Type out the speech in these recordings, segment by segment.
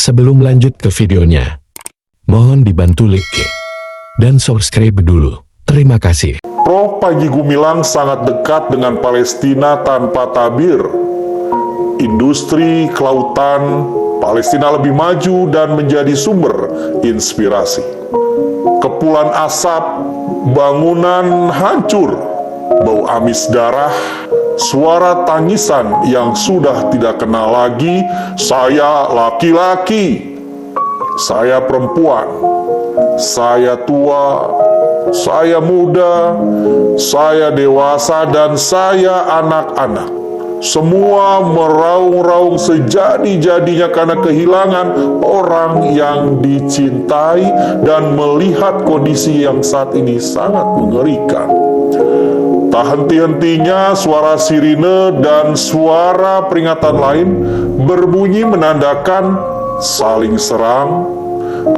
Sebelum lanjut ke videonya, mohon dibantu like dan subscribe dulu. Terima kasih. Prof. Panji Gumilang sangat dekat dengan Palestina tanpa tabir. Industri kelautan Palestina lebih maju dan menjadi sumber inspirasi. Kepulan asap, bangunan hancur, bau amis darah, suara tangisan yang sudah tidak kenal lagi, saya laki-laki, saya perempuan, saya tua, saya muda, saya dewasa, dan saya anak-anak. Semua meraung-raung sejadi-jadinya karena kehilangan orang yang dicintai dan melihat kondisi yang saat ini sangat mengerikan. Tak henti-hentinya suara sirine dan suara peringatan lain berbunyi menandakan saling serang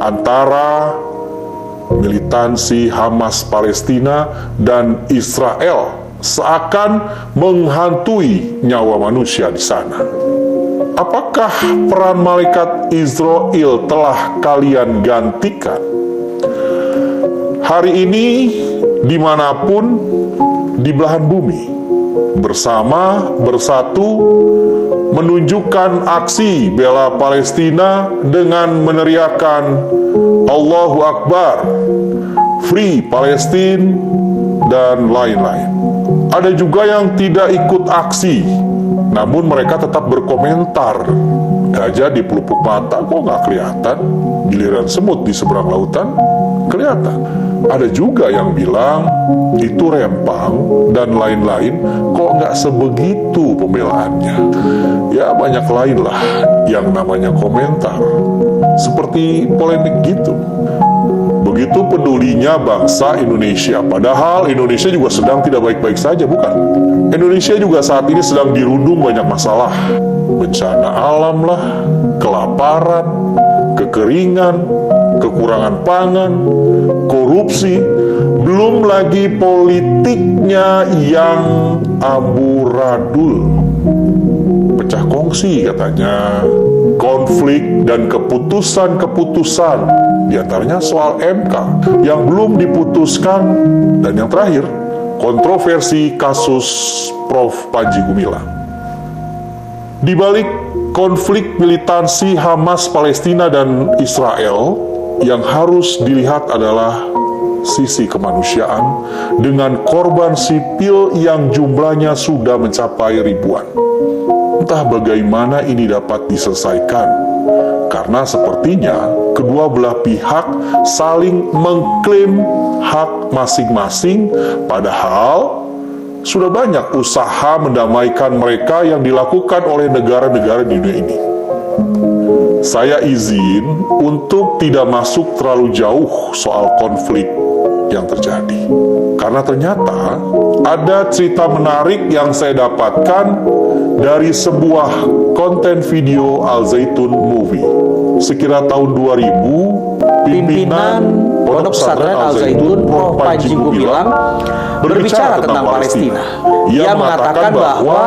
antara militansi Hamas Palestina dan Israel, seakan menghantui nyawa manusia di sana. Apakah peran malaikat Israel telah kalian gantikan? Hari ini, dimanapun di belahan bumi, bersatu, menunjukkan aksi bela Palestina dengan meneriakan Allahu Akbar, Free Palestine, dan lain-lain. Ada juga yang tidak ikut aksi, namun mereka tetap berkomentar. Gajah di pelupuk mata kok nggak kelihatan, giliran semut di seberang lautan kelihatan. Ada juga yang bilang itu rempang dan lain-lain, kok nggak sebegitu pembelaannya. Ya banyak lain lah yang namanya komentar, seperti polemik gitu. Begitu pedulinya bangsa Indonesia, padahal Indonesia juga sedang tidak baik-baik saja, bukan? Indonesia juga saat ini sedang dirundung banyak masalah. Bencana alam lah, kelaparan, kekeringan, kekurangan pangan, korupsi, belum lagi politiknya yang amburadul. Pecah kongsi katanya, konflik dan keputusan-keputusan, diantaranya soal MK yang belum diputuskan, dan yang terakhir, kontroversi kasus Prof. Panji Gumilang. Di balik konflik militansi Hamas Palestina dan Israel, yang harus dilihat adalah sisi kemanusiaan dengan korban sipil yang jumlahnya sudah mencapai ribuan. Entah bagaimana ini dapat diselesaikan, karena sepertinya kedua belah pihak saling mengklaim hak masing-masing, padahal sudah banyak usaha mendamaikan mereka yang dilakukan oleh negara-negara di dunia ini. Saya izin untuk tidak masuk terlalu jauh soal konflik yang terjadi, karena ternyata ada cerita menarik yang saya dapatkan dari sebuah konten video Al Zaitun Movie. Sekira tahun 2000, pimpinan Pondok Pesantren Al Zaitun Prof. Panji Gumilang berbicara tentang Palestina. Ia mengatakan bahwa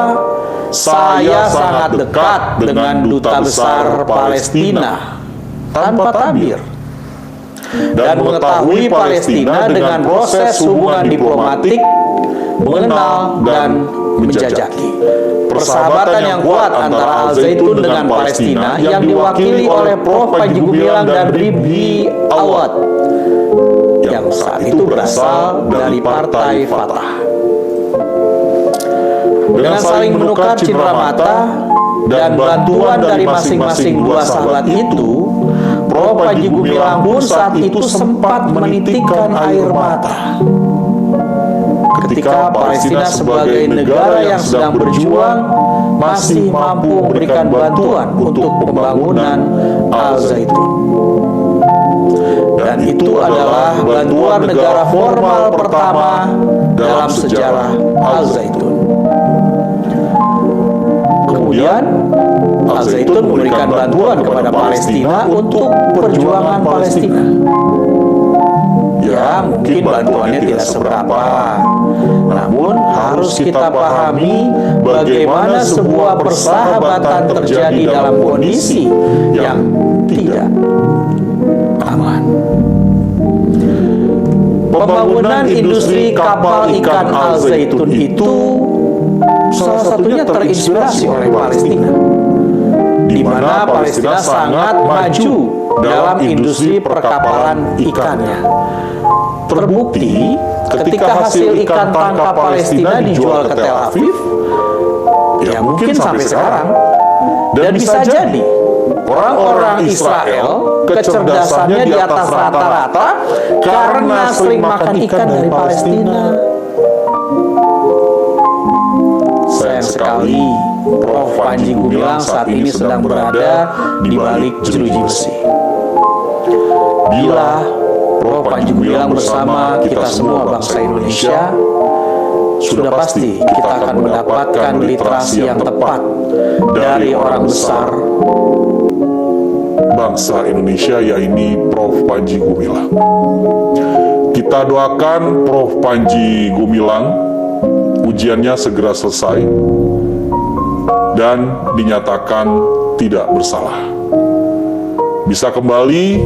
saya sangat dekat dengan duta besar Palestina tanpa tabir, dan mengetahui Palestina dengan proses hubungan diplomatik, mengenal dan menjajaki. Persahabatan yang kuat antara Al Zaitun dengan Palestina yang diwakili oleh Prof. Panji Gumilang dan Ribhi Awad, yang saat itu berasal dari Partai Fatah. Dengan saling menukar cindera mata dan bantuan dari masing-masing dua sahabat itu, Prof. Panji Gumilang pun saat itu sempat menitikkan air mata ketika Palestina sebagai negara yang sedang berjuang masih mampu memberikan bantuan untuk pembangunan Al Zaitun. Dan itu adalah bantuan negara formal pertama dalam sejarah Al Zaitun. Kemudian Al Zaitun memberikan bantuan kepada Palestina untuk perjuangan Palestina. Ya, Ya, mungkin bantuannya tidak seberapa. Namun harus kita pahami bagaimana sebuah persahabatan terjadi dalam kondisi yang tidak aman. Pembangunan industri kapal ikan Al Zaitun itu salah satunya terinspirasi oleh Palestina, di mana Palestina sangat maju dalam industri perkapalan ikannya. Terbukti ketika hasil ikan tangkap Palestina dijual ke Tel Aviv, ya mungkin sampai sekarang, dan bisa jadi orang-orang Israel kecerdasannya di atas rata-rata karena sering makan ikan dari Palestina. Sayang sekali, Prof. Panji Gumilang saat ini sedang berada di balik jeruji besi. Bila Prof. Panji Gumilang bersama kita semua bangsa Indonesia, sudah pasti kita akan mendapatkan literasi yang tepat dari orang besar bangsa Indonesia, yaitu Prof. Panji Gumilang. Kita doakan Prof. Panji Gumilang ujiannya segera selesai dan dinyatakan tidak bersalah. Bisa kembali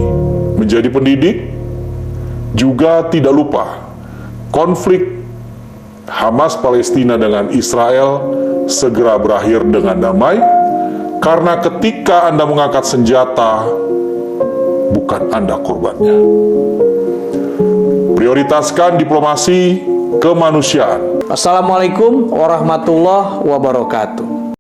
menjadi pendidik, juga tidak lupa konflik Hamas Palestina dengan Israel segera berakhir dengan damai, karena ketika Anda mengangkat senjata, bukan Anda korbannya. Prioritaskan diplomasi kemanusiaan. Assalamualaikum warahmatullahi wabarakatuh.